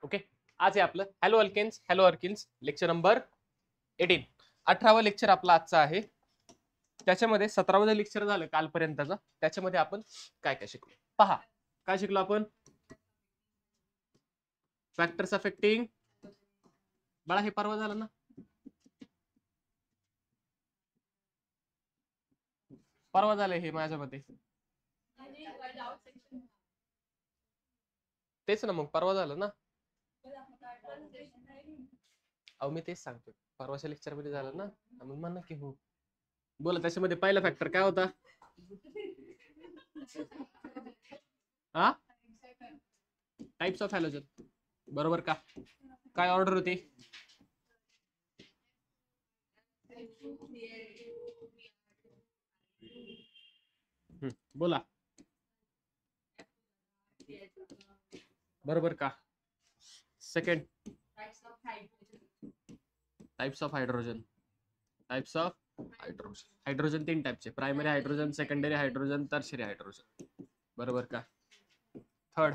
Okay, आज आहे आपलं haloalkanes haloarenes lecture number 18. 18वं लेक्चर आपलं आजचं आहे. त्याच्यामध्ये 17वं लेक्चर झालं कालपर्यंतचं. त्याच्यामध्ये आपण काय काय शिकलो पहा. काय शिकलो आपण? फॅक्टर्स अफेक्टिंग, बाळा हे परवा झालं ना, परवा झालं हे माझ्यामध्ये. तेच ना, मग परवा झालं ना. अहो मी तेच सांगतो, परवाच्या लेक्चर मध्ये झालं ना, मग म्हणा की हो. बोला, त्याच्यामध्ये पहिला फॅक्टर काय होता? हा, टाइप्स ऑफ हॅलोजन. बरोबर का? काय ऑर्डर होती? बोला, बरोबर का? Second, types of hydrogen. Types of hydrogen. Hydrogen 3 टाइपचे: primary hydrogen, secondary hydrogen, tertiary hydrogen. बरोबर का? Third,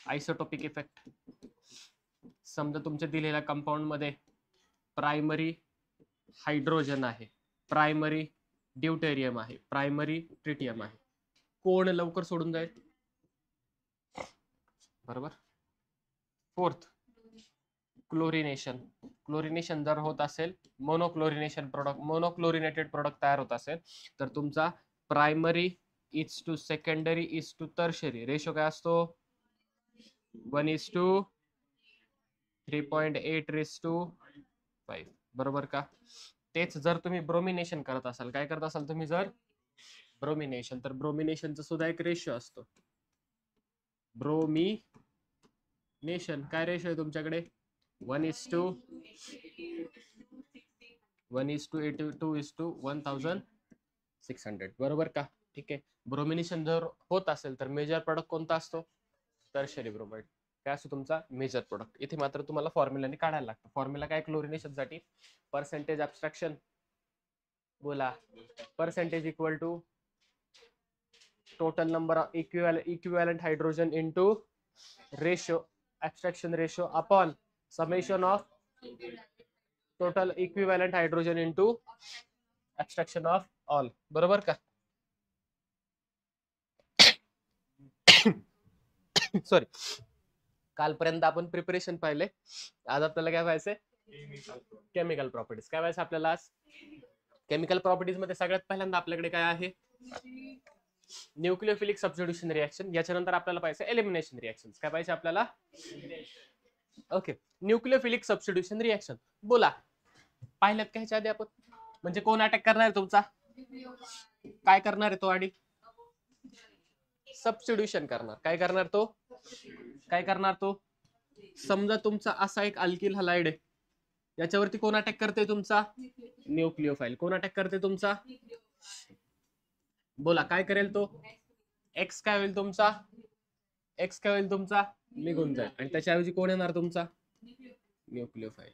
isotopic effect. समजा तुमच्या दिलेल्या कंपाऊंड मध्ये प्रायमरी हायड्रोजन आहे, प्रायमरी ड्यूटेरियम आहे, प्रायमरी ट्रिटियम आहे. कोण लवकर सोडून जाईल? बरोबर. Fourth, chlorination. क्लोरिनेशन जर होत असेल, मोनोक्लोरिनेशन प्रोडक्ट, मोनोक्लोरिनेटेड प्रोडक्ट तयार होत असेल, तर तुमचा primary is to secondary is to tertiary ratio काय असतो? 1:3.8:5. बरोबर का? तेच जर तुम्ही ब्रोमिनेशन करत असाल, काय करत असाल तुम्ही जर ब्रोमिनेशन, तर ब्रोमिनेशनचा सुद्धा एक रेशो असतो. ब्रोमिनेशन काय रेशो आहे तुमच्याकडे? 1:1:2:1600. बरोबर का? ठीक आहे. ब्रोमिनेशन जर होत असेल तर मेजर प्रोडक्ट कोणता असतो? Tertiary bromide. काय असतो तुमचा मेजर प्रोडक्ट? इथे मात्र तुम्हाला फॉर्म्युलाने काढायला लागतं. फॉर्म्युला काय क्लोरिनेशन साठी? Percentage abstraction. बोला, percentage equal to total number of equivalent hydrogen into ratio, abstraction ratio upon summation of total equivalent hydrogen into abstraction of all. बरोबर का? सॉरी, कालपर्यंत आपण प्रिपरेशन पाहिले, आज आपल्याला काय पाहायचंय? Chemical properties. काय पाहायचं आपल्याला आज? केमिकल प्रॉपर्टीज मध्ये सगळ्यात पहिल्यांदा आपल्याकडे काय आहे? Nucleophilic substitution reaction. याच्यानंतर आपल्याला पाहिजे एलिमिनेशन रिएक्शन. काय पाहिजे आपल्याला? Okay, nucleophilic substitution reaction. बोला, पाहिल्यात का ह्याच्या आधी आपण? म्हणजे कोण अटॅक करणार आहे तुमचा? काय करणार आहे तो? आधी सबस्टिट्यूशन करणार. काय करणार तो? काय करणार तो? समजा तुमचा असा एक अल्किल हलाइड आहे, याच्यावरती कोण अटॅक करते? तुमचा न्यूक्लियोफाइल. कोण अटॅक करते? तुमचा. बोला, काय करेल तो? एक्स काय होईल तुमचा? एक्स काय होईल तुमचा? निघून जाईल. आणि त्याच्याऐवजी कोण येणार तुमचा? न्यूक्लियोफाइल.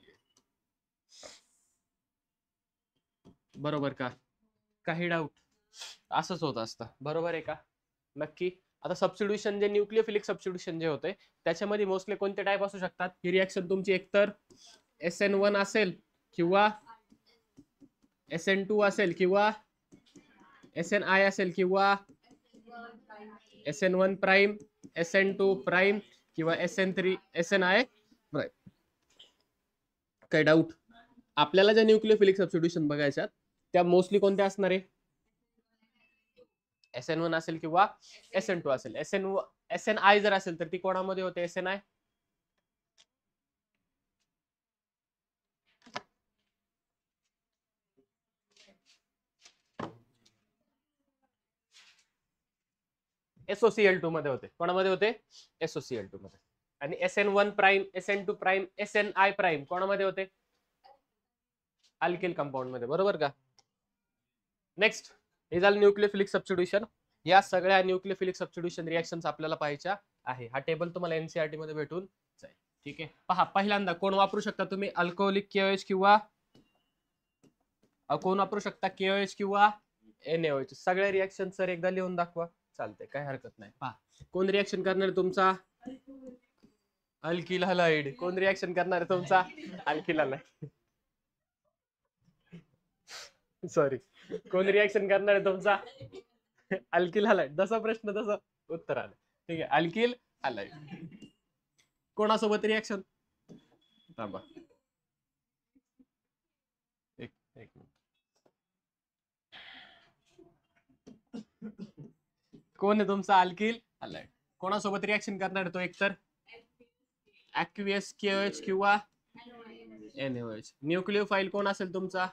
बरोबर का? काही डाऊट? असंच होत असतं. बरोबर आहे का? नक्की. आता सबस्टिट्यूशन जे न्यूक्लियोफिलिक सबस्टिट्यूशन जे होते, त्याच्यामध्ये मोस्टली कोणते टाइप असू शकतात? ही रिएक्शन तुमची एकतर SN1 असेल, किंवा SN2 असेल, किंवा SNI असेल, किंवा SN1 प्राइम, SN2 प्राइम, किंवा SN3 SNI प्राइम. काही डाऊट? आपल्याला ज्या न्यूक्लियोफिलिक सबस्टिट्यूशन बघायच्या त्या मोस्टली कोणत्या असणार आहे? SN1 असेल किंवा SN2 असेल. SNI जर असेल तर ती कोणामध्ये होते? SNI SOCl2 मध्ये होते. कोणामध्ये होते? SOCl2 मध्ये. आणि SN1 prime, SN2 prime, SNI prime कोणामध्ये होते? अल्किल कंपाऊंड मध्ये. बरोबर का? नेक्स्ट, हे झालं न्यूक्लियोफिलिक सबस्टिट्यूशन. या सगळ्या न्यूक्लियोफिलिक सबस्टिट्यूशन रिएक्शन्स आपल्याला पाहायच्या आहे. हा टेबल तुम्हाला NCERT मध्ये भेटून जाईल. ठीक आहे. पहा, पहिल्यांदा कोण वापरू शकता तुम्ही? अल्कोहोलिक KOH, किंवा कोण वापरू शकता? KOH किंवा NaOH. सगळ्या रिएक्शन सर एकदा लिहून दाखवा. चालते, काही हरकत नाही. पहा, कोण रिएक्शन करणार तुमचा? Alkyl halide. कोण रिॲक्शन करणार आहे तुमचा? Alkyl halide. सॉरी, कोण रिॲक्शन करणार आहे तुमचा? Alkyl halide. जसा प्रश्न तसं उत्तर आलं. ठीक आहे, अल्किल हलाइड. कोणासोबत रिॲक्शन? थांबा एक एक मिनिट. कोण आहे तुमचा अल्किल हलाइड? कोणासोबत रिॲक्शन करणार आहे तो? एकतर ऍक्वियस केओएच किंवा एनओएच. न्यूक्लिओफाईल कोण असेल तुमचा?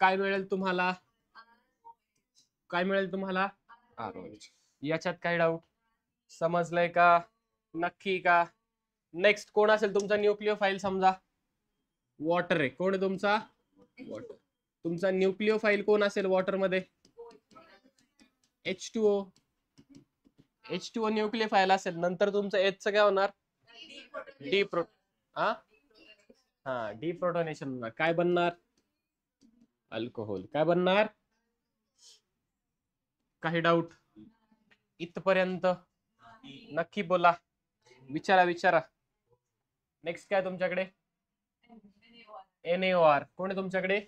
काय मिळेल तुम्हाला? काय मिळेल तुम्हाला? आरओएच. याच्यात काय डाऊट? समजलंय का? नक्की का? नेक्स्ट कोण असेल तुमचा न्यूक्लिओफाईल? समजा वॉटर आहे. कोण आहे तुमचा? वॉटर. तुमचा न्यूक्लिओफाईल कोण असेल वॉटर मध्ये? H2O. H2O न्यूक्लिओफाईल असेल. नंतर तुमचं H चं काय होणार? डी प्रो हा डीप्रोटोनेशन होणार. काय बनणार? अल्कोहोल. काय बनणार? काही डाऊट इथपर्यंत? नक्की बोला, विचारा विचारा. नेक्स्ट काय तुमच्याकडे? NaOR. कोण आहे तुमच्याकडे?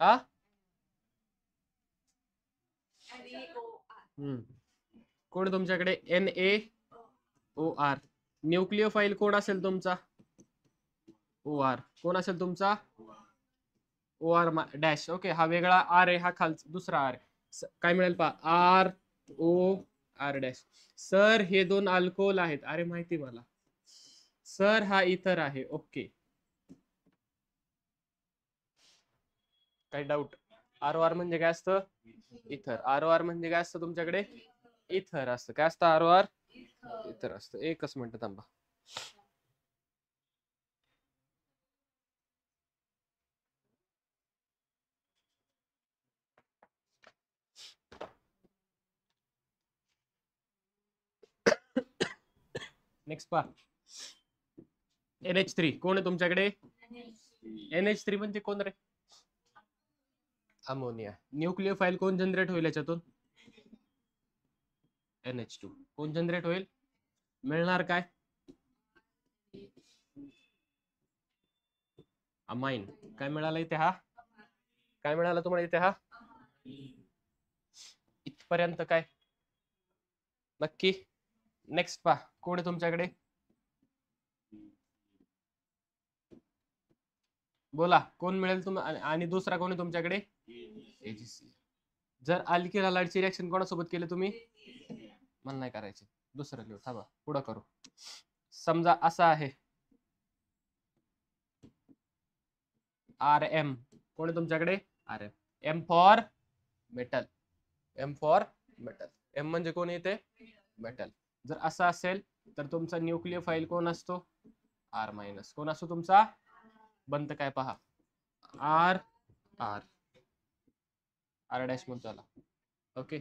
आ कोण आहे तुमच्याकडे? NaOR. न्यूक्लिओफाईल कोण असेल तुमचा? OR. कोण असेल तुमचा? OR dash. ओके, हा वेगळा R आहे, हा खालचा दुसरा R आहे. काय मिळेल पहा? ROR dash. सर हे दोन अल्कोहोल आहेत. अरे माहिती मला सर, हा इथर आहे. ओके, काही डाऊट? ROR म्हणजे काय असतं? इथर. ROR म्हणजे काय असतं तुमच्याकडे? इथर असतं. काय असतं ROR? इथर असतं. एकच मिनिट थांबा. नेक्स्ट पहा, NH3. कोण आहे तुमच्याकडे? NH3 म्हणजे कोण रे? अमोनिया. न्यूक्लिओफाईल कोण जनरेट होईल याच्यातून? NH2. कोण जनरेट होईल? मिळणार काय? अमाइन. काय मिळालं इथे? हा काय मिळालं तुम्हाला इथे? हा इथपर्यंत काय नक्की? नेक्स्ट पहा, कोण आहे तुमच्याकडे? बोला, कोण मिळेल तुम्हाला? आणि दुसरा कोण आहे तुमच्याकडे? AgC. जर अल्किल हलाइडची रिएक्शन कोणासोबत केली तुम्ही? मला नाही करायचे, दुसरं लिहू. थांबा, पुढं करू. समजा असं आहे, RM. कोण आहे तुमच्याकडे? RM. M for metal. M for metal. M म्हणजे कोण येते? मेटल. जर असं असेल तर तुमचा न्यूक्लिओफाईल कोण असतो? R minus. कोण असतो तुमचा? बनतं काय पहा? R डॅश म्हणतो त्याला. ओके,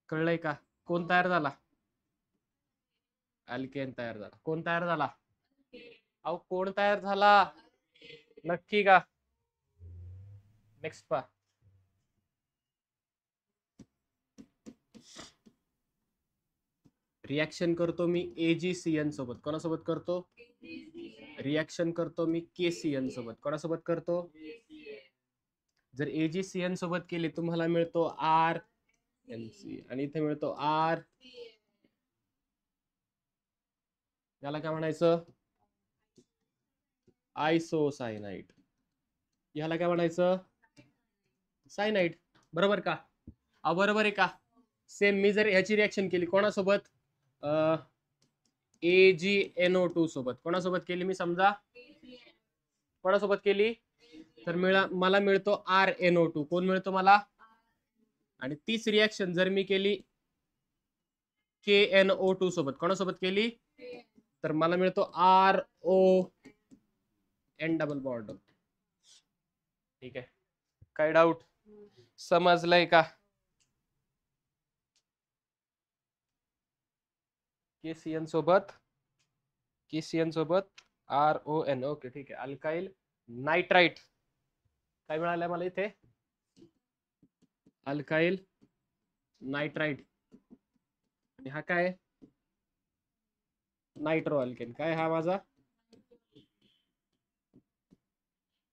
कळलंय का? कोण तयार झाला? अल्केन तयार झाला. कोण तयार झाला? अहो कोण तयार झाला? नक्की का? नेक्स्ट पहा, रिॲक्शन करतो मी AgCN सोबत. कोणासोबत करतो? रिॲक्शन करतो मी KCN सोबत. कोणासोबत करतो? जर AgCN सोबत केली तुम्हाला मिळतो RNC आणि इथे मिळतो R. याला काय म्हणायचं? आयसोसायनाइड. याला काय म्हणायचं? सायनाइड. बरोबर का? बरोबर आहे का? सेम मी जर ह्याची रिॲक्शन केली कोणासोबत? AgNO2 सोबत. कोणासोबत केली मी? समजा कोणासोबत केली तर मला मिळतो RNO2. कोण मिळतो मला? आणि तीच रिॲक्शन जर मी केली KNO2 सोबत. कोणासोबत केली तर मला मिळतो RON डबल बॉन्ड. ठीक आहे, काय डाऊट? समजलंय का? KCN सोबत RON. ओके, ठीक आहे. Alkyl nitrite. काय मिळालंय मला इथे? Alkyl nitrite. आणि हा काय? Nitro alkane. काय हा माझा?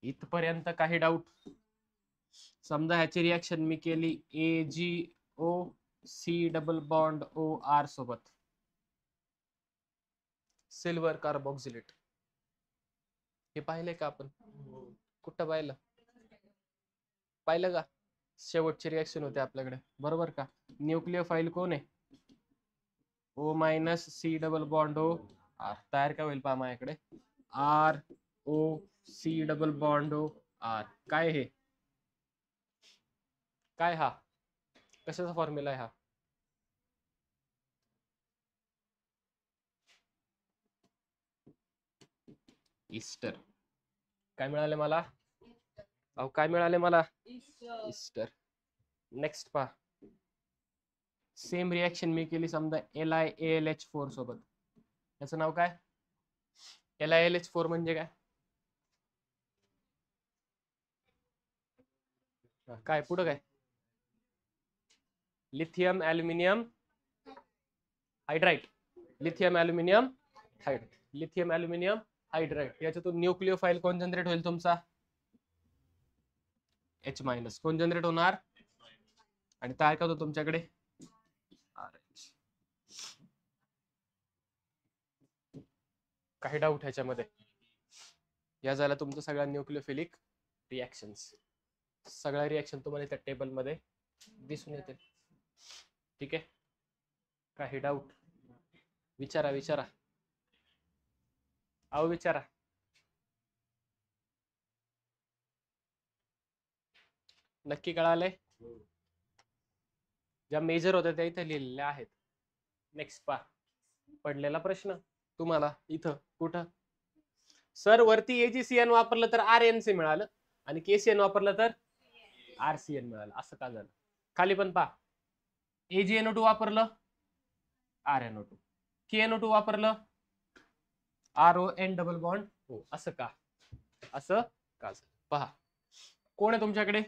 इथपर्यंत काही डाऊट? समजा ह्याची रिॲक्शन मी केली AgO C double bond OR सोबत, सिल्वर कार्बोक्सिलेट. हे पाहिलंय का आपण? कुठं पाहिलं? पाहिलं का? शेवटची रिॲक्शन होते आपल्याकडे, बरोबर का? न्यूक्लियोफाईल कोण आहे? O minus C double bond O R. तयार काय होईल पहा माझ्याकडे? ROC double bond O R. काय हे? काय हा? कशाचा फॉर्म्युला आहे हा? ईस्टर. काय मिळाले मला? अहो काय मिळाले मला? ईस्टर. नेक्स्ट पहा. सेम रिॲक्शन मी केली समजा LiAlH4 सोबत. याचं नाव काय? LiAlH4 म्हणजे काय? काय पुढं काय? Lithium aluminium hydride. Lithium aluminium hydride. Lithium aluminium hydride. याच्यातून न्यूक्लियोफाईल कोण जनरेट होईल तुमचा? H minus. कोण जनरेट होणार? आणि तयार का होतो तुमच्याकडे? RH. काही डाऊट ह्याच्यामध्ये? या झाला तुमचं सगळ्या न्यूक्लियोफिलिक रिॲक्शन्स. सगळ्या रिॲक्शन तुम्हाला त्या टेबलमध्ये दिसून येते. ठीक आहे. काही डाऊट? विचारा विचारा. अहो विचारा. नक्की कळालंय? ज्या मेजर होत्या त्या इथे लिहिलेल्या आहेत. नेक्स्ट पहा. पडलेला प्रश्न तुम्हाला इथं कुठं? सर वरती AgCN वापरलं तर RNC मिळालं आणि KCN वापरलं तर RCN मिळालं. असं का झालं? खाली पण पहा. AgNO2 वापरलं RNO2. KNO2 वापरलं RON डबल बॉन्ड हो. असं का? असं का झालं? पहा. कोण आहे तुमच्याकडे?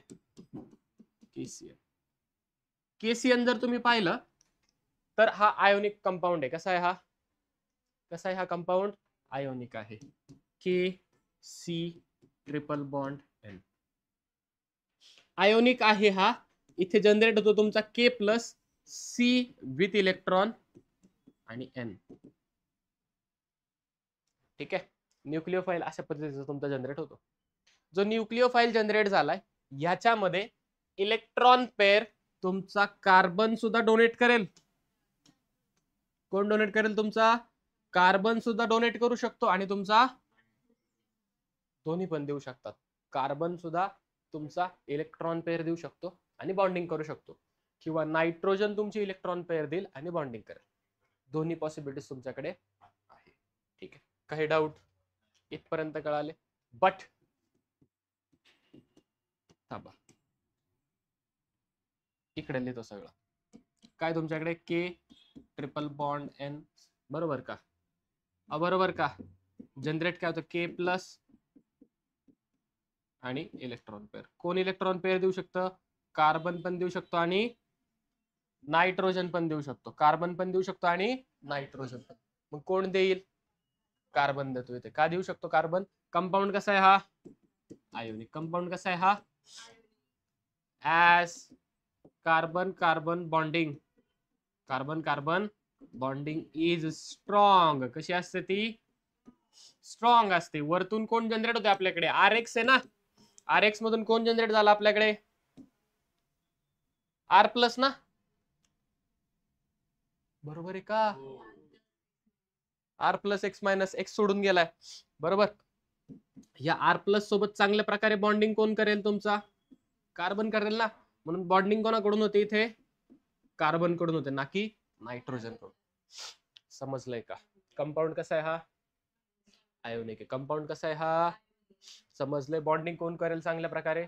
KCN. KCN जर तुम्ही पाहिलं तर हा आयोनिक कंपाऊंड आहे. कसा आहे हा? कसा आहे हा कंपाऊंड? आयोनिक आहे. KC triple bond N. Ionic आहे हा. इथे जनरेट होतो तुमचा K plus C with electron आणि N. ठीक आहे. न्यूक्लियोफाईल अशा पद्धतीचा तुमचा जनरेट होतो. जो न्यूक्लियोफाईल जनरेट झालाय ह्याच्यामध्ये इलेक्ट्रॉन पेअर तुमचा कार्बन सुद्धा डोनेट करेल. कोण डोनेट करेल? तुमचा कार्बन सुद्धा डोनेट करू शकतो आणि तुमचा दोन्ही पण देऊ शकतात. कार्बन सुद्धा तुमचा इलेक्ट्रॉन पेअर देऊ शकतो आणि बॉन्डिंग करू शकतो, किंवा नायट्रोजन तुमची इलेक्ट्रॉन पेअर देईल आणि बॉन्डिंग करेल. दोन्ही पॉसिबिलिटीज तुमच्याकडे आहे. ठीक आहे. काही डाऊट? इथपर्यंत कळाले? बट थांबा, इकडे लिहितो सगळं. काय तुमच्याकडे? K triple bond N. बरोबर का? बरोबर का? जनरेट काय होतं? K प्लस आणि इलेक्ट्रॉन पेअर. कोण इलेक्ट्रॉन पेअर देऊ शकतं? कार्बन पण देऊ शकतो आणि नायट्रोजन पण देऊ शकतो. कार्बन पण देऊ शकतो आणि नायट्रोजन पण. मग कोण देईल? कार्बन देतो इथे. का देऊ शकतो कार्बन? कंपाऊंड कसा आहे हा? आयोनिक. कंपाऊंड कसा आहे हा? As carbon carbon bonding. Carbon carbon bonding is strong. कशी असते ती? स्ट्रॉंग असते. वरतून कोण जनरेट होते आपल्याकडे? RX आहे ना. RX मधून कोण जनरेट झाला आपल्याकडे? R प्लस ना. बरोबर आहे का? R plus X minus X सोडून गेलाय. बरोबर. या R प्लस सोबत चांगल्या प्रकारे बॉन्डिंग कोण करेल? तुमचा कार्बन करेल ना. म्हणून बॉन्डिंग कोणाकडून होते इथे? कार्बन कडून होते, ना की नायट्रोजन कडून. समजलंय का? कंपाऊंड कसा आहे हा? आयोनिक आहे. कंपाऊंड कसा आहे हा? समजलंय. बॉन्डिंग कोण करेल चांगल्या प्रकारे?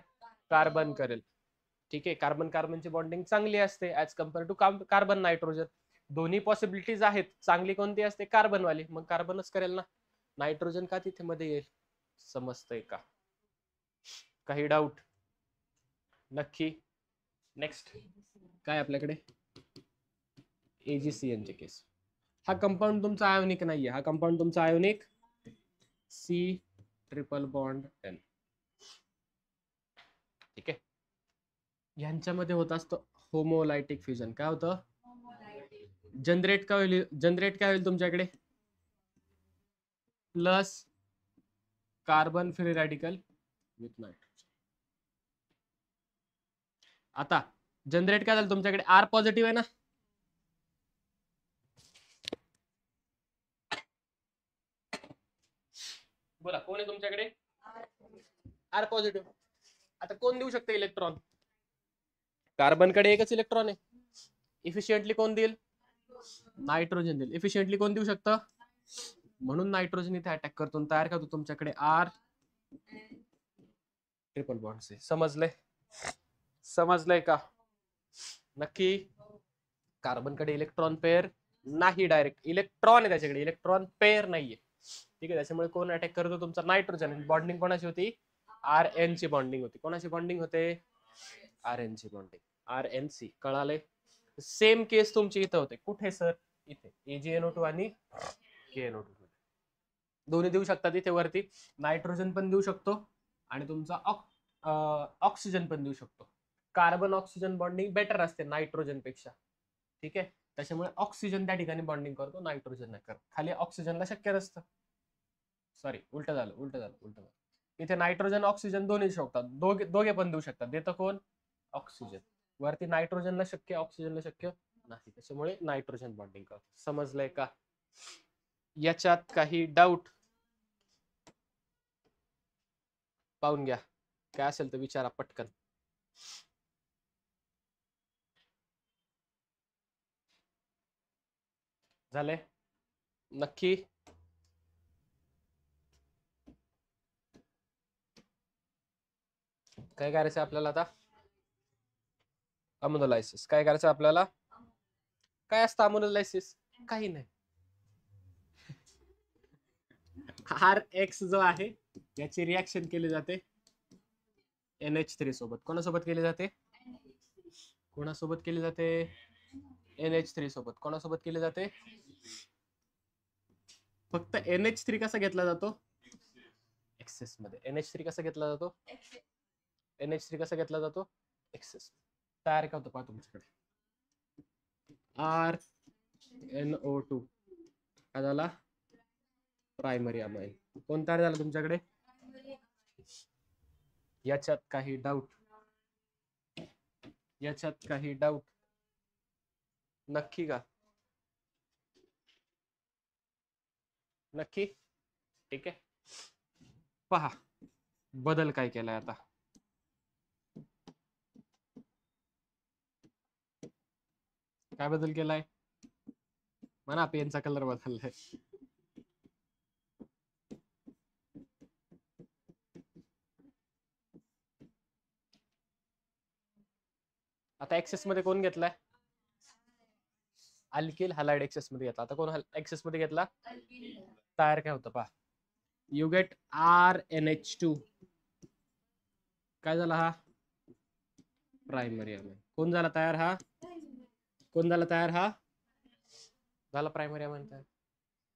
कार्बन करेल. ठीक आहे. कार्बन कार्बनची बॉन्डिंग चांगली असते as compare to carbon nitrogen. दोन्ही पॉसिबिलिटीज आहेत. चांगली कोणती असते? कार्बन वाली. मग कार्बनच करेल ना. नायट्रोजन का तिथे मध्ये येईल? समजतंय का? काही डाऊट? नक्की. नेक्स्ट काय आपल्याकडे? AgCN चे केस. हा कंपाऊंड तुमचा आयोनिक नाहीये, हा कंपाऊंड तुमचा ionic C triple bond N. ठीक आहे. यांच्यामध्ये होत असतं होमोलायटिक फ्युजन. काय होतं? जनरेट काय होईल? जनरेट काय होईल तुमच्याकडे? Plus carbon free radical with nitrogen. आता जनरेट काय झालं तुमच्याकडे? आर पॉझिटिव्ह आहे ना? बोला कोण आहे तुमच्याकडे? R positive. आता कोण देऊ शकते इलेक्ट्रॉन? कार्बनकडे एकच इलेक्ट्रॉन आहे. इफिशियंटली कोण देईल? नायट्रोजन देईल. इफिशियंटली कोण देऊ शकतं? म्हणून नायट्रोजन इथे अटॅक करतो, तयार करतो तुमच्याकडे आर ट्रिपल बॉन्ड. समजलंय? समजलंय का? नक्की. कार्बनकडे इलेक्ट्रॉन पेअर नाही, डायरेक्ट इलेक्ट्रॉन आहे त्याच्याकडे, इलेक्ट्रॉन पेअर नाहीये. ठीक आहे, त्याच्यामुळे कोण अटॅक करतो? तुमचा नायट्रोजन. बॉन्डिंग कोणाची होती? आर एन ची बॉन्डिंग होती. कोणाची बॉन्डिंग होते? आर एन ची बॉन्डिंग. R N C. कळाले? सेम केस तुमची इथं होते. कुठे सर? इथे AgNO2 आणि KNO2 दोन्ही देऊ शकतात. इथे वरती नायट्रोजन पण देऊ शकतो आणि तुमचा ऑक्सिजन पण देऊ शकतो. कार्बन ऑक्सिजन बॉन्डिंग बेटर असते नायट्रोजन पेक्षा. ठीक आहे, त्याच्यामुळे ऑक्सिजन त्या ठिकाणी बॉन्डिंग करतो, नायट्रोजन नाही करत. खाली ऑक्सिजनला शक्य नसतं. सॉरी, उलट झालं. इथे नायट्रोजन ऑक्सिजन दोन्ही शकतात, दोघे पण देऊ शकतात. देतं कोण? ऑक्सिजन. वरती नायट्रोजनला शक्य, ऑक्सिजनला शक्य नाही, त्याच्यामुळे नायट्रोजन बॉन्डिंग करतो. समजलंय का? याच्यात काही डाऊट? पाहून घ्या, काय असेल तर विचारा पटकन. झाले? नक्की. काय करायचं आपल्याला आता? अमोनोलायसिस. काय करायचं आपल्याला? काय असतं अमोनोलायसिस? काही नाही. RX जो आहे याची रिॲक्शन केली जाते NH3 सोबत. कोणासोबत केली जाते? कोणासोबत केली जाते? NH3 सोबत. कोणासोबत केली जाते? फक्त NH3 कसा घेतला जातो? एक्सेस मध्ये. NH3 कसा घेतला जातो? NH3 कसा घेतला जातो? एक्सेस. तयार का होतं पहा तुमच्याकडे? RNO2 काय झाला? Primary amine. कोण तयार झाला तुमच्याकडे? याच्यात काही डाऊट? याच्यात काही डाऊट? नक्की का? नक्की. ठीक आहे, पहा बदल काय केलाय आता. काय बदल केलाय? म्हणा, पेनचा कलर बदललाय. आता एक्सेस मध्ये कोण घेतलाय? अल्किल हलाइड एक्सेस मध्ये घेतला. आता कोण एक्सेस मध्ये घेतला? तयार काय होतं पहा. You get RNH2. काय झाला हा? Primary amine. कोण झाला तयार? हा कोण झाला तयार? हा झाला प्रायमरी अमाइन तयार.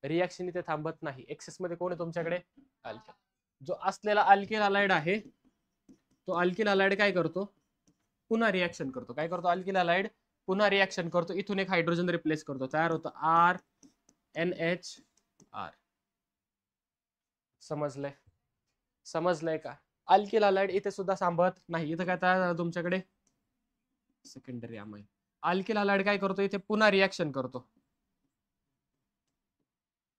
रिॲक्शन इथे थांबत नाही. एक्सेस मध्ये कोण आहे तुमच्याकडे? अल्किल. जो असलेला अल्किल हलाइड आहे तो अल्किल हलाइड काय करतो? पुन्हा रिॲक्शन करतो. काय करतो? अल्किल हलाइड पुन्हा रिॲक्शन करतो. इथून एक हायड्रोजन रिप्लेस करतो. तयार होतं RNHR. समजलंय? समजलंय का? अल्किल हलाइड इथे सुद्धा थांबत नाही. इथं काय तयार झालं तुमच्याकडे? Secondary amine. अल्किल हलाइड काय करतो? इथे पुन्हा रिॲक्शन करतो.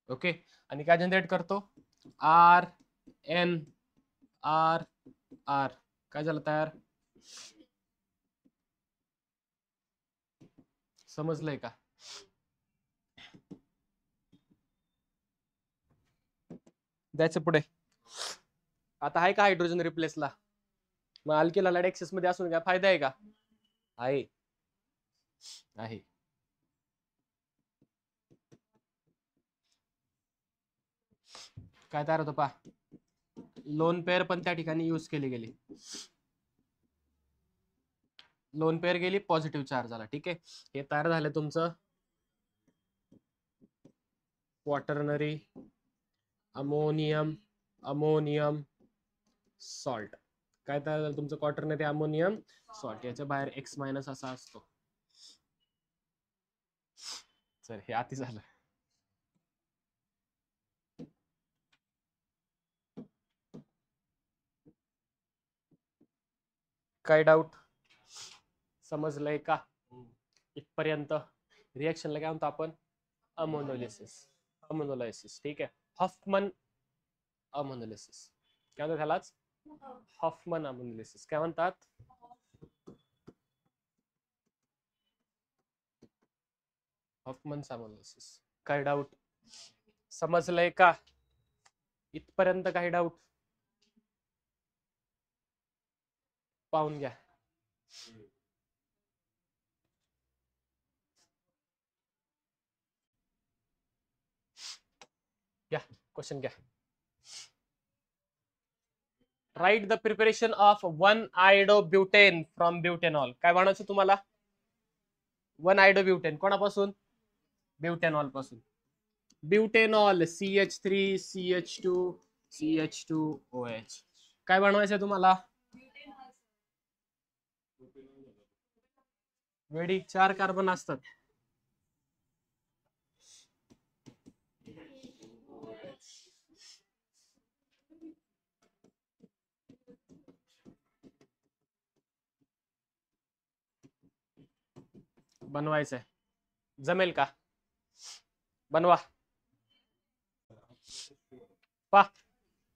ओके, आणि काय जनरेट करतो? RNR. काय झालं तयार? समजलंय का? द्यायचं पुढे. आता आहे का हायड्रोजन रिप्लेसला? मग अल्किल हलाइड एक्सेस मध्ये असून काय फायदा आहे का? आहे. काय तयार होतं पहा. लोन पेअर पण त्या ठिकाणी यूज केली गेली. लोन पेअर गेली, पॉझिटिव्ह चार्ज झाला. ठीक आहे, हे तयार झालं तुमचं क्वाटर्नरी अमोनियम सॉल्ट. काय तयार झालं तुमचं क्वाटर्नरी अमोनियम सॉल्ट. याच्या बाहेर X मायनस असा असतो. सर हे अति झालं. काय डाऊट? समजलंय का इथपर्यंत? रिएक्शनला काय म्हणतो आपण? अमोनोलायसिस. ठीक आहे. हॉफमन अमोनोलायसिस काय म्हणतात ह्यालाच? हॉफमन अमोनोलायसिस काय म्हणतात? हॉफमन अमोनोलायसिस. काय डाऊट? समजलंय का इथपर्यंत? काही डाऊट? पाहून घ्या. घ्या क्वेश्चन घ्या. Write the preparation of 1-iodobutane from butanol. काय म्हणायचं तुम्हाला? 1-iodobutane कोणापासून? ब्युटेनॉल पासून. ब्युटेनॉल CH3CH2CH2OH. काय बनवायचं तुम्हाला? वेडी 4 कार्बन असतात. बनवायचंय. जमेल का? बनवा. पा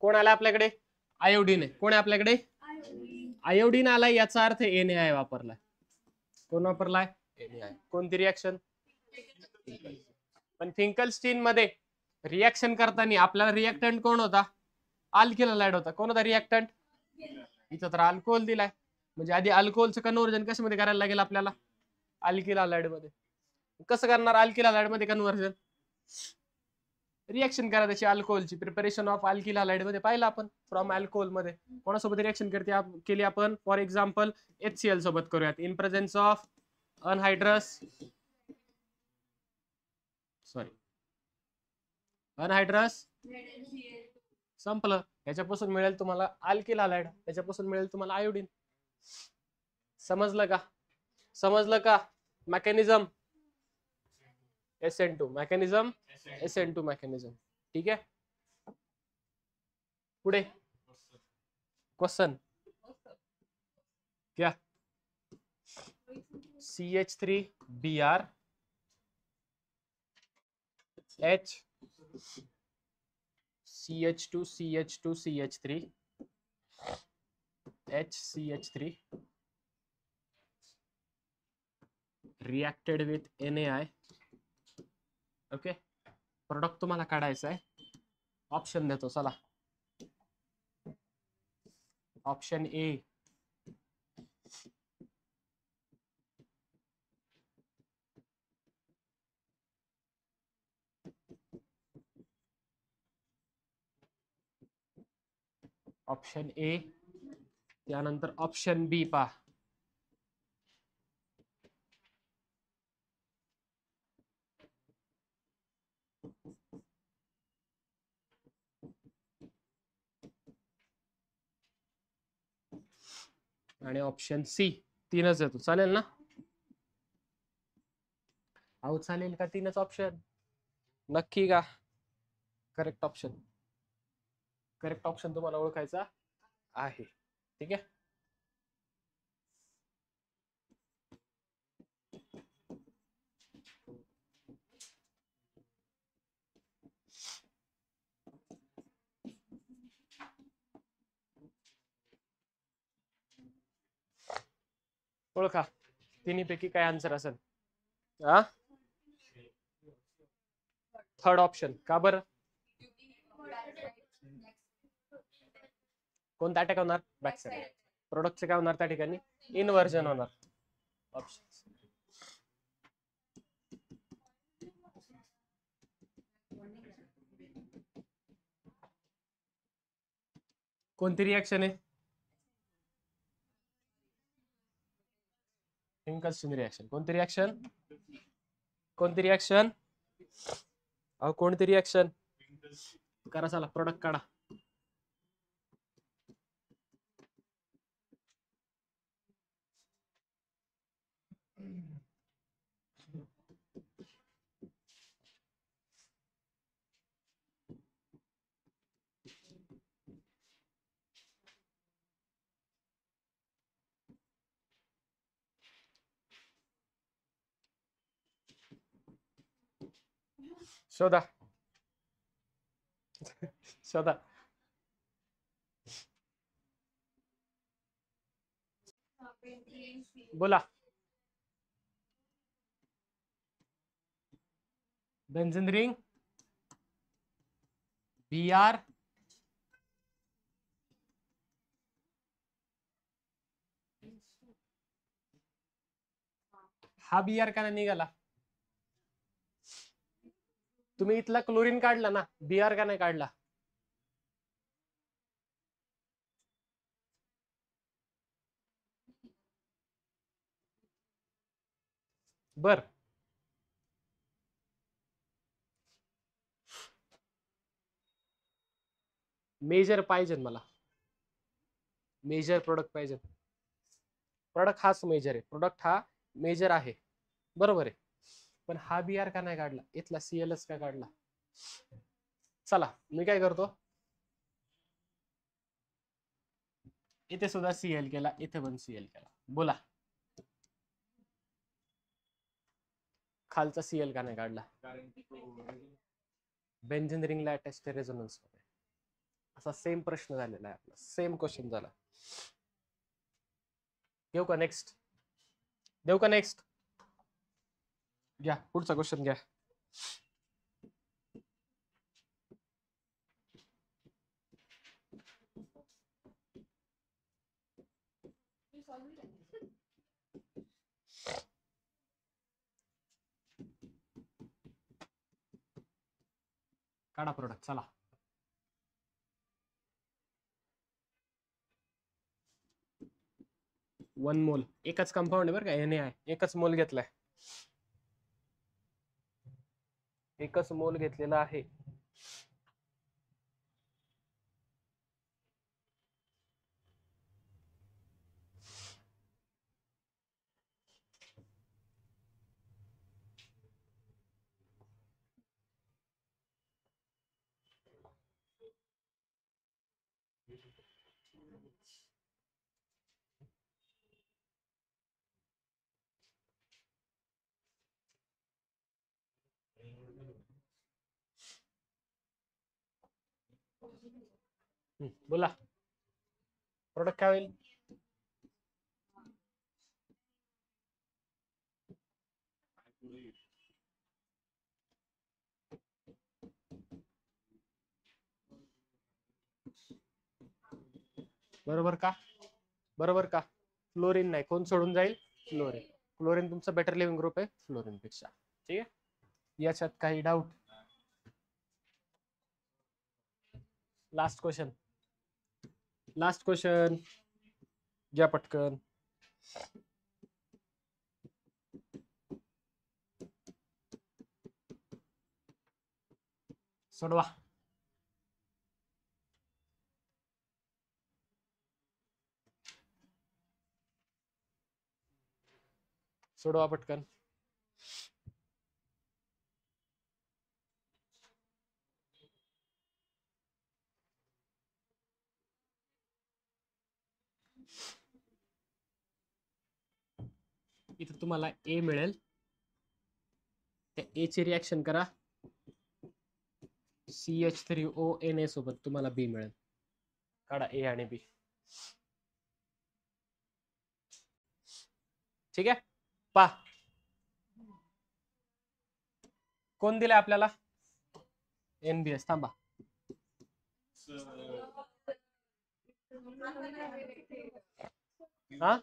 कोण आला आपल्याकडे? आयोडीन आहे. कोण आहे आपल्याकडे? आयोडीन आलाय याचा अर्थ NaI वापरलाय. कोण वापरलाय? NaI. कोणती रिएक्शन? पण फिंकलस्टीन मध्ये रिएक्शन करताना आपल्याला रिएक्टंट कोण होता? अल्किल हॅलाइड होता. कोण होता रिएक्टंट? इथं तर अल्कोहोल दिलाय. म्हणजे आधी अल्कोहोलचं कन्व्हर्जन कशामध्ये करायला लागेल आपल्याला? अल्किल हॅलाइड मध्ये. कसं करणार अल्किल हॅलाइड मध्ये कन्व्हर्जन? रिएक्शन करा त्याची अल्कोहोलची. प्रिपरेशन ऑफ अल्किल हॅलाइड मध्ये पाहिलं आपण. फ्रॉम अल्कोहोल मध्ये कोणासोबत रिएक्शन केली आपण? फॉर एक्झाम्पल HCl सोबत करूयात. इन प्रेझेन्स ऑफ अनहायड्रस संपलं. याच्यापासून मिळेल तुम्हाला अल्किल हॅलाइड. त्याच्यापासून मिळेल तुम्हाला आयोडीन. समजलं का? समजलं का? Mechanism SN2 mechanism SN2 mechanism. ठीक आहे. पुढे क्वेश्चन क्या? CH3Br H CH2CH2CH3 HCH3 reacted with NaI. Okay. Product तुम्हाला काढायचं आहे. ऑप्शन देतो चला. Option A option A. त्यानंतर ऑप्शन बी पहा. आणि ऑप्शन सी. तीनच येतो. चालेल ना? अहो चालेल का? तीनच ऑप्शन नक्की का? Correct option. करेक्ट ऑप्शन तुम्हाला ओळखायचा आहे. ठीक आहे. ओळखा. तिन्हीपैकी काय आन्सर असेल? Third option. का बरं? कोणता अटॅक होणार? Back side. प्रोडक्टचे काय होणार त्या ठिकाणी? इन्व्हर्जन होणार. ऑप्शन कोणती रिएक्शन आहे? Finkelstein reaction. कोणती रिएक्शन? कोणती रिएक्शन? अहो कोणती रिॲक्शन करा, चला प्रोडक्ट काढा. शोधा शोधा. बोला. बेन्झीन रिंग, BR, हा BR का नाही निघाला? तुम्ही इथला क्लोरीन काढला ना, BR का नाही काढला? बर, मेजर पाहिजे मला, मेजर प्रोडक्ट पाहिजे. प्रोडक्ट हाच मेजर आहे, प्रोडक्ट हा मेजर आहे, बरोबर आहे. पण हा BR का नाही काढला? इथला CLच का काढला? चला मी काय करतो, इथे सुद्धा CL केला, इथे पण CL केला. बोला, खालचा CL का नाही काढला? बेन्झीन रिंगला अटॅच रेझोनन्स मध्ये. असा सेम प्रश्न झालेला आहे आपला, सेम क्वेश्चन झाला. घेऊ का नेक्स्ट? देऊ का नेक्स्ट? घ्या पुढचा क्वेश्चन घ्या. काढा प्रोडक्ट, चला. वन मोल, एकच कंपाऊंड आहे बरं का, NaI एकच मोल घेतलाय, एकच मोल घेतलेला आहे. बोला, प्रोडक्ट काय होईल? बरोबर का? बरोबर का? फ्लोरीन नाही, कोण सोडून जाईल? फ्लोरीन. फ्लोरीन तुमचा बेटर लिव्हिंग ग्रुप आहे फ्लोरीन पेक्षा. ठीक आहे, याच्यात काही doubt? Last question, last question घ्या पटकन. सोडवा. सोडवा पटकन. इथे तुम्हाला A मिळेल, त्या A ची रिॲक्शन करा, CH3ONA सोबत तुम्हाला B मिळेल. काढा A आणि B. ठीक आहे, पा कोण दिले आपल्याला? NBS. थांबा, हा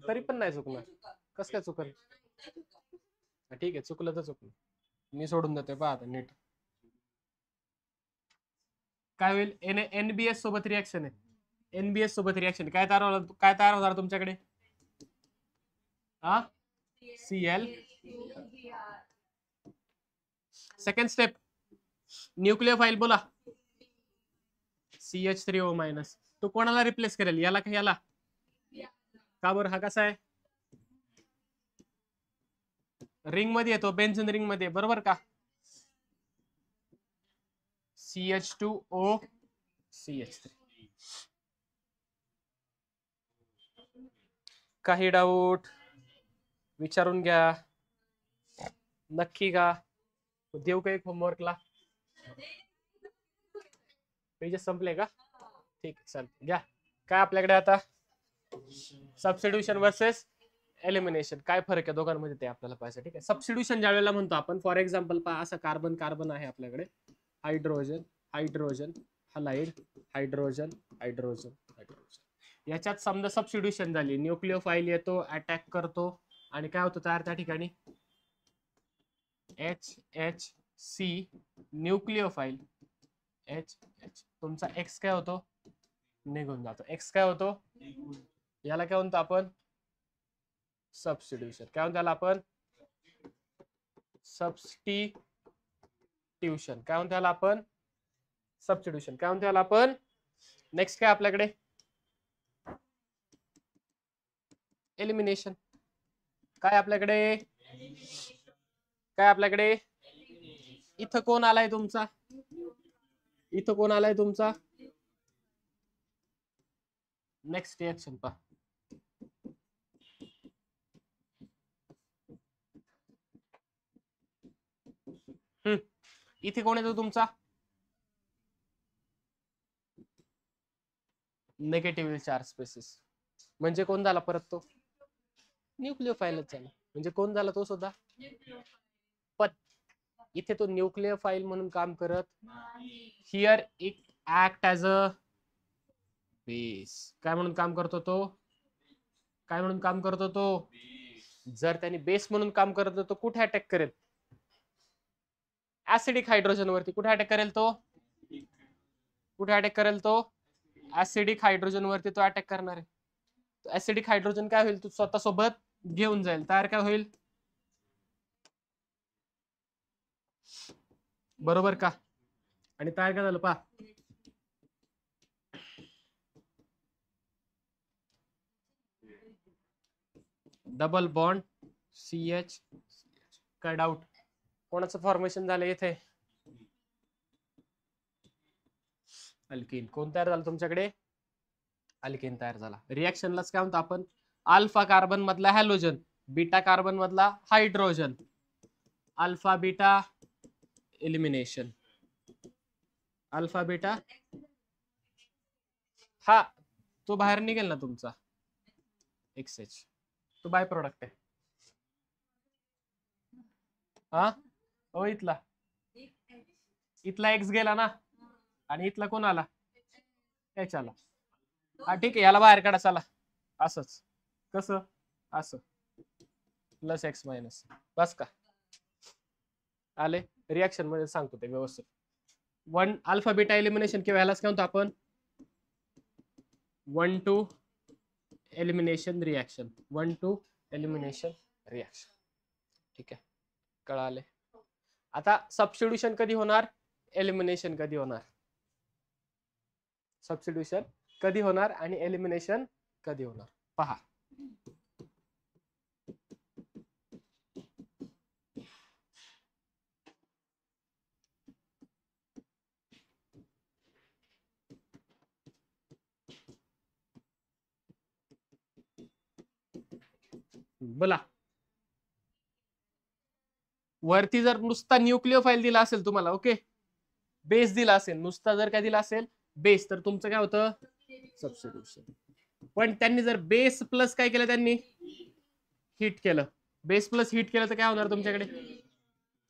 तरी पण नाही चुकणार, कस काय चुकल? ठीक आहे, चुकलं तर चुकलं, मी सोडून देतोय. पहा आता नीट काय होईल. NBS सोबत रिॲक्शन आहे, NBS सोबत रिॲक्शन काय तयार होणार तुमच्याकडे? हा CL सेकंड स्टेप न्यूक्लियोफाईल बोला CH3O मायनस. तो कोणाला रिप्लेस करेल, याला का याला? का बरं? हा कसा आहे? रिंग मध्ये येतो, बेन्झीन रिंग मध्ये, बरोबर का? CH2O CH3. काही डाऊट विचारून घ्या, नक्की का? देऊ का एक होमवर्कला? पेजेस संपले का? ठीक, चल घ्या. काय आपल्याकडे आता सबस्टिट्यूशन वर्सेस एलिमिनेशन, काय फरक आहे दोघांमध्ये ते आपल्याला पाहिजे. ठीक आहे, सबस्टिट्यूशन ज्या वेळेला म्हणतो आपण, फॉर एक्झाम्पल पहा, असं कार्बन कार्बन आहे आपल्याकडे, hydrogen hydrogen halide hydrogen hydrogen hydrogen. याच्यात समजा सबस्टिट्यूशन झाली, न्यूक्लियोफाईल येतो, अटॅक करतो, आणि काय होतं तयार त्या ठिकाणी? HHC न्यूक्लियोफाईल HH. तुमचा X काय होतो? निघून जातो. X काय होतो? याला काय म्हणतो आपण? सबस्टिट्यूशन. काय म्हणतो याला आपण? सबस्टिट्यूशन. काय म्हणतो याला आपण? सबस्टिट्यूशन. काय म्हणतो याला आपण? नेक्स्ट काय आपल्याकडे? एलिमिनेशन. काय आपल्याकडे? काय आपल्याकडे? इथं कोण आलाय तुमचा? इथं कोण आलाय तुमचा? नेक्स्ट रिएक्शन पहा. इथे कोण येतो तुमचा? Negative charge species. म्हणजे कोण झाला परत तो? न्यूक्लियोफाईलच झाला. म्हणजे कोण झाला तो सुद्धा? पण इथे तो न्यूक्लियोफाईल म्हणून काम करत, here it act as a base. काय म्हणून काम करतो तो? काय म्हणून काम करतो तो? जर त्याने बेस म्हणून काम करत तो कुठे अटॅक करेल? ऍसिडिक हायड्रोजन वरती. कुठे अटॅक करेल तो? कुठे अटॅक करेल तो? ऍसिडिक हायड्रोजन वरती तो अटॅक करणार आहे. ऍसिडिक हायड्रोजन काय होईल? तू स्वतः सोबत घेऊन जाईल. तयार काय होईल? बरोबर का? आणि तयार काय झालं पहा, डबल बॉन्ड CH. काय डाऊट? कोणाचं फॉर्मेशन झालं इथे? अल्किन. कोण तयार झालं तुमच्याकडे? अल्किन तयार झाला. रिएक्शनलाच काय म्हणतो आपण? अल्फा कार्बन मधला हॅलोजन, बीटा कार्बन मधला hydrogen, alpha beta elimination. Alpha beta, हा तो बाहेर निघेल ना तुमचा XH, तो बाय प्रोडक्ट आहे. हा हो, इथला X गेला ना, आणि इथला कोण आला? H आला. हा ठीक आहे, याला बाहेर काढा चला. असंच कसं? असं प्लस X मायनस. बस का? आले? रिएक्शन मध्ये सांगतो ते व्यवस्थित. वन अल्फा बीटा एलिमिनेशन किंवा यालाच काय म्हणतो आपण? 1-2 एलिमिनेशन रिएक्शन. 1-2 elimination reaction. ठीक आहे, कळाले? आता सबस्टिट्यूशन कधी होणार? एलिमिनेशन कधी होणार? सबस्टिट्यूशन कधी होणार आणि एलिमिनेशन कधी होणार? पहा, बोला. वरती जर नुसता न्यूक्लियोफाईल दिला असेल तुम्हाला, ओके, बेस दिला असेल, नुसता जर काय दिला असेल बेस, तर तुमचं काय होतं? सबस्टिट्यूशन. पण त्यांनी जर बेस प्लस काय केलं? त्यांनी हिट केलं. बेस प्लस हिट केलं तर काय होणार तुमच्याकडे?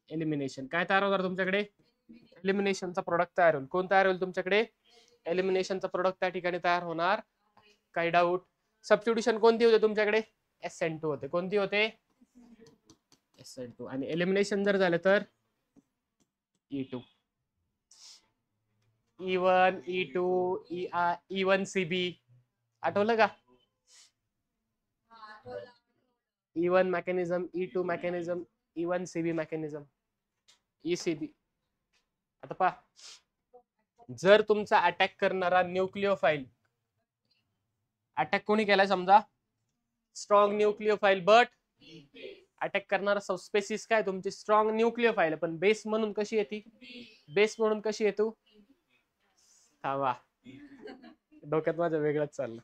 एलिमिनेशन. काय तयार होणार तुमच्याकडे? एलिमिनेशनचा प्रोडक्ट तयार होईल. कोण तयार होईल तुमच्याकडे? एलिमिनेशनचा प्रोडक्ट त्या ठिकाणी तयार होणार. काही डाऊट? सबस्टिट्यूशन कोणती होते तुमच्याकडे? SN2 होते. कोणती होते? SN2. आणि एलिमिनेशन जर झालं तर E2. E1 E2 E1CB. आठवलं का? E1 mechanism, E2 mechanism, E1CB mechanism. ECB. आता पहा, जर तुमचा अटॅक करणारा न्यूक्लिओफाईल, अटॅक कोणी केलाय समजा, स्ट्रॉंग न्यूक्लिओफाईल, बट अटॅक करणारा सबस्पेसिस काय तुमची स्ट्रॉंग न्यूक्लिओफाईल, पण बेस म्हणून कशी येते, बेस म्हणून कशी येतो, थांबा डोक्यात माझ्या वेगळंच चाललं.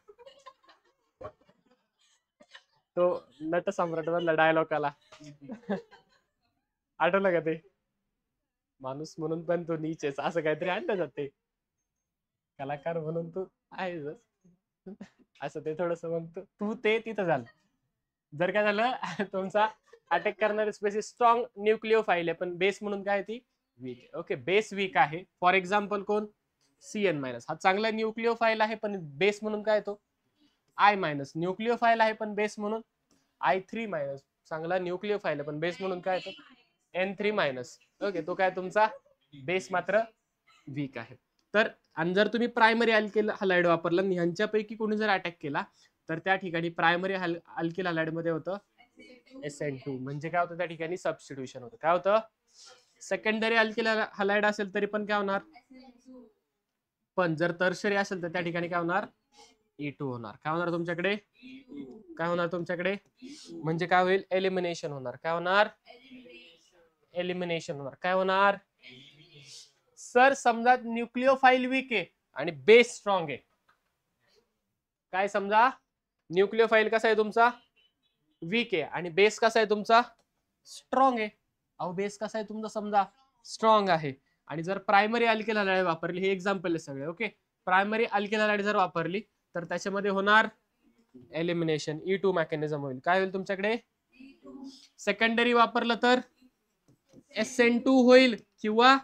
तो नट सम्राट मधला डायलॉग आला आठवलं का ते, माणूस म्हणून पण तो नीचेच, असं काहीतरी आणलं जाते, कलाकार म्हणून तू आहेस असं ते थोडस म्हणतो तू, ते तिथं झालं. जर काय झालं तुमचा अटॅक करणारी स्पेसिस स्ट्रॉंग न्यूक्लिओफाईल आहे, पण बेस म्हणून काय ती वीक. ओके, बेस वीक आहे. फॉर एक्झाम्पल कोण, CN मायनस, हा चांगला न्यूक्लिओफाईल आहे पण बेस म्हणून काय तो I मायनस. न्यूक्लिओफाईल आहे पण बेस म्हणून I3 मायनस, चांगला न्यूक्लिओफाईल आहे पण बेस म्हणून काय तो N3 मायनस. ओके, तो काय तुमचा बेस मात्र वीक आहे. तर आणि जर तुम्ही प्रायमरी अल्किल हलाइड वापरला आणि ह्यांच्यापैकी कोणी जर अटॅक केला तर त्या ठिकाणी प्रायमरी अल्किल हलाइड मध्ये होतं SN2, म्हणजे काय होतं त्या ठिकाणी सबस्टिट्यूशन होतं. काय होतं, सेकंडरी अल्किल हलाइड असेल तरी पण काय होणार, पण जर टर्शरी असेल तर त्या ठिकाणी काय होणार, E2 होणार. काय होणार तुमच्याकडे, काय होणार तुमच्याकडे, म्हणजे काय होईल, एलिमिनेशन होणार. काय होणार, एलिमिनेशन होणार. काय होणार, सर समजा न्यूक्लिओफाईल वीक आहे आणि बेस स्ट्रॉंग आहे. काय समजा न्यूक्लिओफाईल कसा आहे तुमचा वीक आहे आणि बेस कसा आहे तुमचा स्ट्रॉंग आहे. अहो बेस कसा आहे तुमचा समजा स्ट्रॉंग आहे, आणि जर प्रायमरी अल्किल हलाइड वापरली, हे एक्झाम्पल आहे सगळे. ओके, प्रायमरी अल्किल हलाइड जर वापरली तर त्याच्यामध्ये होणार एलिमिनेशन, E2 मेकॅनिझम होईल. काय होईल तुमच्याकडे, सेकंडरी वापरलं तर SN2 होईल किंवा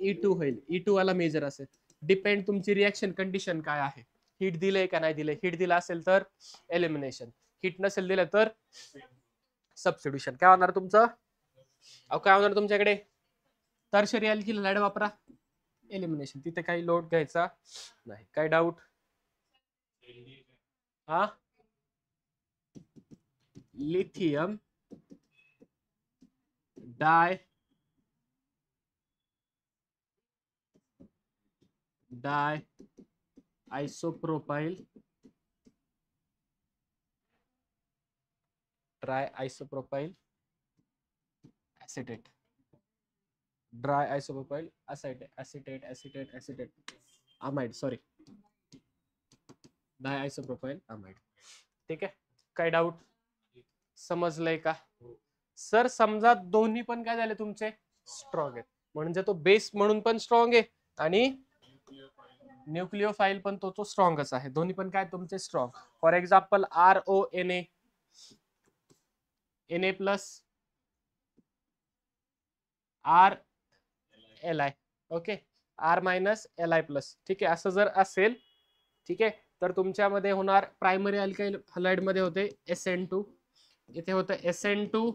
E2 होईल. E2 वाला मेजर असेल, डिपेंड तुमची रिएक्शन कंडिशन काय आहे, हिट दिलंय का नाही दिलंय. हिट दिला असेल तर एलिमिनेशन, हिट नसेल दिलं तर सबस्टिट्यूशन. काय होणार तुमचं, अहो काय होणार तुमच्याकडे, टर्शरी अल्किल हलाइड वापरा, एलिमिनेशन, तिथे काही लोड घ्यायचा नाही. काय डाऊट, हा lithium di isopropyl tri isopropyl acetate, dry isopropyl acetate amide, sorry di isopropyl amide. ठीक आहे, काय डाऊट, समजलंय का. सर समजा दोन्ही पण काय झाले तुमचे स्ट्रॉंग आहेत, म्हणजे तो बेस म्हणून पण स्ट्रॉंग आहे आणि न्यूक्लिओफाईल पण तो स्ट्रॉंगच आहे. दोन्ही पण काय तुमचे strong. For example RONA, Na plus RLi, okay, R minus Li plus. ठीक आहे, असं जर असेल, ठीक आहे, तर तुमच्यामध्ये होणार प्रायमरी अल्काइल हलाइड मध्ये होते SN2, इथे होतं SN2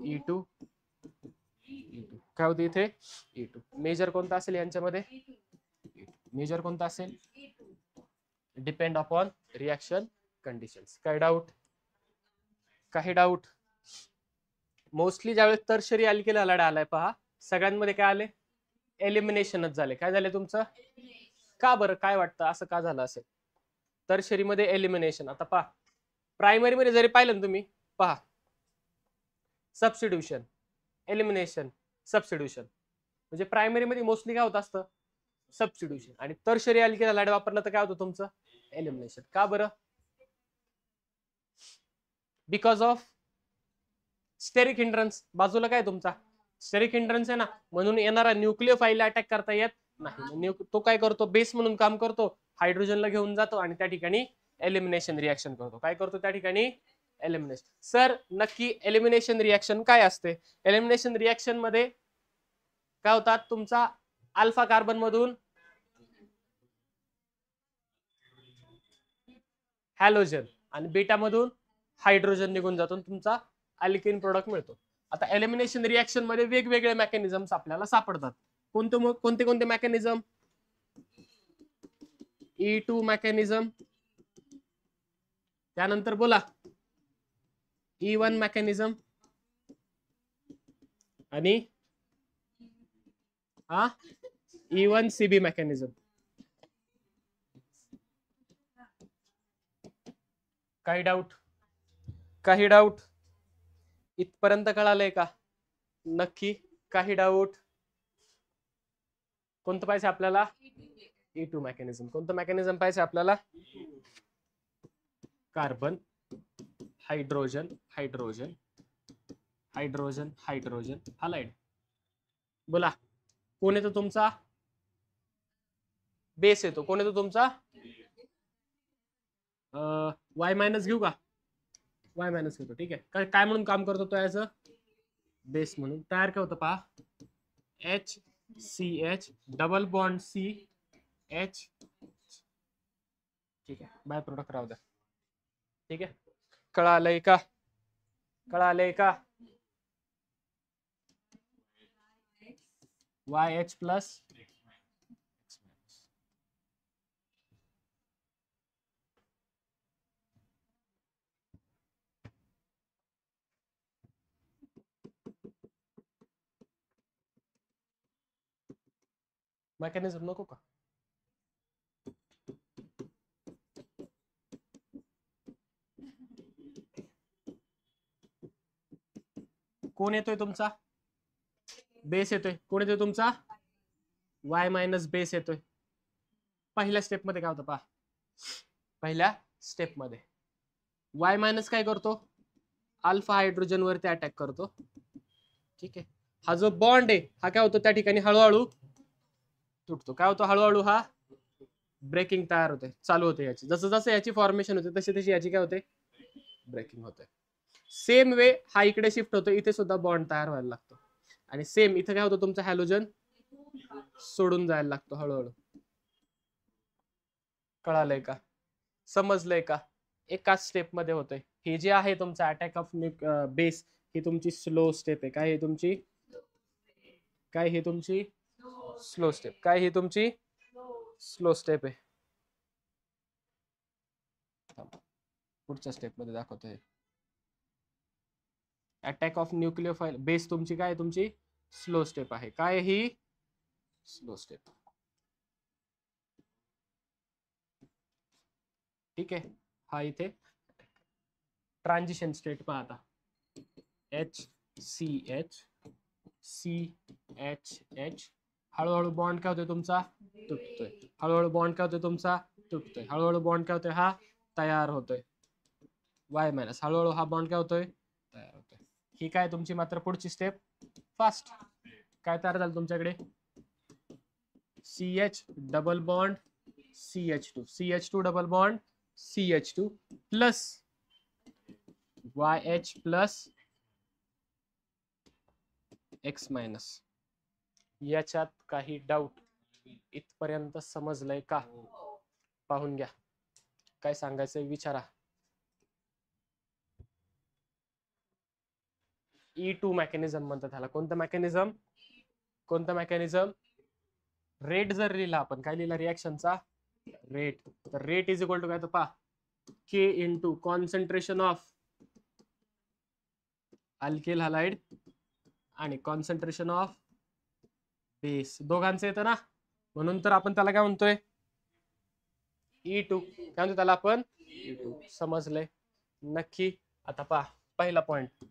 E2, काय होते इथे E2. मेजर कोणता असेल यांच्यामध्ये, मेजर कोणता असेल, डिपेंड अपॉन रिएक्शन कंडिशन्स. काय डाऊट, काही डाऊट. मोस्टली ज्यावेळेस टर्शरी अल्किल हलाइड आलाय पहा, सगळ्यांमध्ये काय आले, एलिमिनेशनच झाले. काय झाले तुमचं, का बरं, काय वाटतं असं का झालं असेल, टर्शरी मध्ये एलिमिनेशन. आता पहा, प्रायमरी मध्ये जरी पाहिलं ना तुम्ही, पहा सबस्टिट्यूशन, एलिमिनेशन, सबस्टिट्यूशन, म्हणजे प्रायमरी मध्ये मोस्टली काय होत असतं सबस्टिट्यूशन, आणि टर्शरी अल्किल हलाइड वापरलं तर काय होतं तुमचं एलिमिनेशन. का बरं, बिकॉज ऑफ स्टेरिक हिंड्रन्स. बाजूला काय तुमचा स्टेरिक हिंड्रन्स आहे ना, म्हणून येणारा न्यूक्लिओफाईल अटॅक करता येत नाही. तो काय करतो, बेस म्हणून काम करतो, हायड्रोजनला घेऊन जातो आणि त्या ठिकाणी एलिमिनेशन रिएक्शन करतो. काय करतो त्या ठिकाणी एलिमिनेशन. सर नक्की एलिमिनेशन रिएक्शन काय असते, एलिमिनेशन रिएक्शन मध्ये काय होतात, तुमचा अल्फा कार्बन मधून हॅलोजन आणि बीटा मधून हायड्रोजन निघून जातो, तुमचा अल्किन प्रोडक्ट मिळतो. आता एलिमिनेशन रिएक्शन मध्ये वेगवेगळे मेकॅनिझम्स आपल्याला सापडतात. कोणते कोणते मेकॅनिझम, E2 मेकॅनिझम, त्यानंतर बोला E1 मेकॅनिझम, आणि हा E1 CB मेकॅनिझम. काही डाऊट? काही डाऊट इथपर्यंत कळालंय का? नक्की काही डाऊट? कोणतं पाहिजे आपल्याला? E2 mechanism. कोणतं मेकॅनिझम पाहिजे आपल्याला? Carbon, hydrogen, hydrogen, hydrogen, hydrogen, halide. बोला कोण येतो तुमचा? बेस येतो. कोण येतो तुमचा? वाय मायनस घेऊ का? वाय मायनस घेतो. ठीक आहे. काय म्हणून काम करतो तो याचं? बेस म्हणून. तयार काय होतं पहा, HCH डबल बॉन्ड CH. ठीक आहे, बाय प्रोडक्ट राहू द्या. ठीक आहे, कळालंय का? कळालंय का? YH प्लस मेकॅनिझम नको का? कोण येतोय तुमचा? बेस येतोय. कोण येतोय तुमचा? वाय मायनस बेस येतोय. पहिल्या स्टेप मध्ये काय होतं पहा, पहिल्या स्टेप मध्ये वाय मायनस काय करतो? अल्फा हायड्रोजन वरती अटॅक करतो. ठीक आहे, हा जो बॉन्ड आहे हा काय होतो त्या ठिकाणी हळूहळू तुटतो. काय होतो हळूहळू? हा ब्रेकिंग तयार होते, चालू होते याची. जसं जसं याची फॉर्मेशन होते तशी तशी याची काय होते? ब्रेकिंग होते. सेम वे हा इकडे शिफ्ट होतो, इथे सुद्धा बॉन्ड तयार व्हायला लागतो. आणि सेम इथे काय होतं तुमचं हॅलोजन सोडून जायला लागतो हळूहळू. कळालंय का? समजलंय का? एकाच स्टेप मध्ये होतंय. हे जे आहे तुमचं अटॅक ऑफ बेस, ही तुमची स्लो स्टेप आहे. काय हे तुमची? काय हे तुमची स्लो स्टेप? काय ही तुमची स्लो स्टेप आहे? पुढच्या स्टेप मध्ये दाखवतोय. अटॅक ऑफ न्यूक्लियोफाइल बेस तुमची काय? तुमची स्लो स्टेप आहे. काय ही? Slow step. ठीक आहे, हा इथे ट्रान्झिशन स्टेट पहा आता. HCH CHH हळूहळू बॉन्ड काय होतोय तुमचा? तुटतोय. हळूहळू बॉन्ड काय होतोय तुमचा? तुटतोय. हळूहळू बॉन्ड काय होतोय? हा तयार होतोय. वाय मायनस हळूहळू हा बॉन्ड काय होतोय? तयार होतोय. ही काय तुमची मात्र पुढची स्टेप फास्ट. काय तयार झालं तुमच्याकडे? CH double bond CH2, CH2 double bond CH2 plus YH plus X minus. याच्यात काही डाऊट? इथपर्यंत समजलंय का? पाहून घ्या, काय सांगायचंय विचारा. E2 मेकॅनिझम म्हणतात त्याला. कोणतं मेकॅनिझम? कोणतं मेकॅनिझम? रेट जर लिहिला आपण, काय लिहिला रिॲक्शनचा? रेट. तर रेट इज इक्वल टू काय? तर पहा, K into concentration of alkyl halide आणि कॉन्सन्ट्रेशन ऑफ बेस, दोघांचं येतं ना, म्हणून तर आपण त्याला काय म्हणतोय? E2. काय म्हणतो त्याला आपण? E2. समजलंय नक्की? आता पहा पहिला पॉइंट.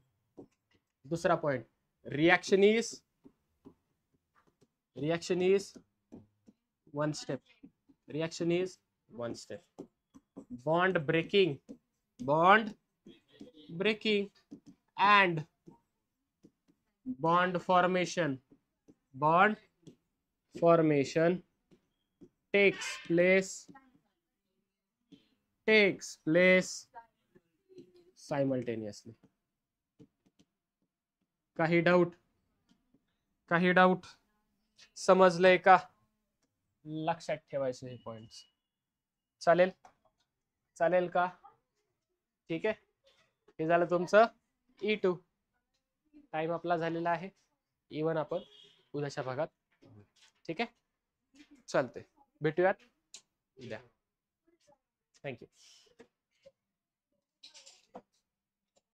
दुसरा point, reaction is one step. Reaction is one step. Bond breaking and bond formation takes place simultaneously. काही डाऊट? काही डाऊट? समजलंय का? लक्षात ठेवायचे हे पॉइंट्स. चालेल? चालेल का? ठीक आहे, हे झालं तुमचं E2. टाइम आपला झालेला आहे. E1 आपण उद्याच्या भागात. ठीक आहे, चालतंय, भेटूयात उद्या. थँक्यू.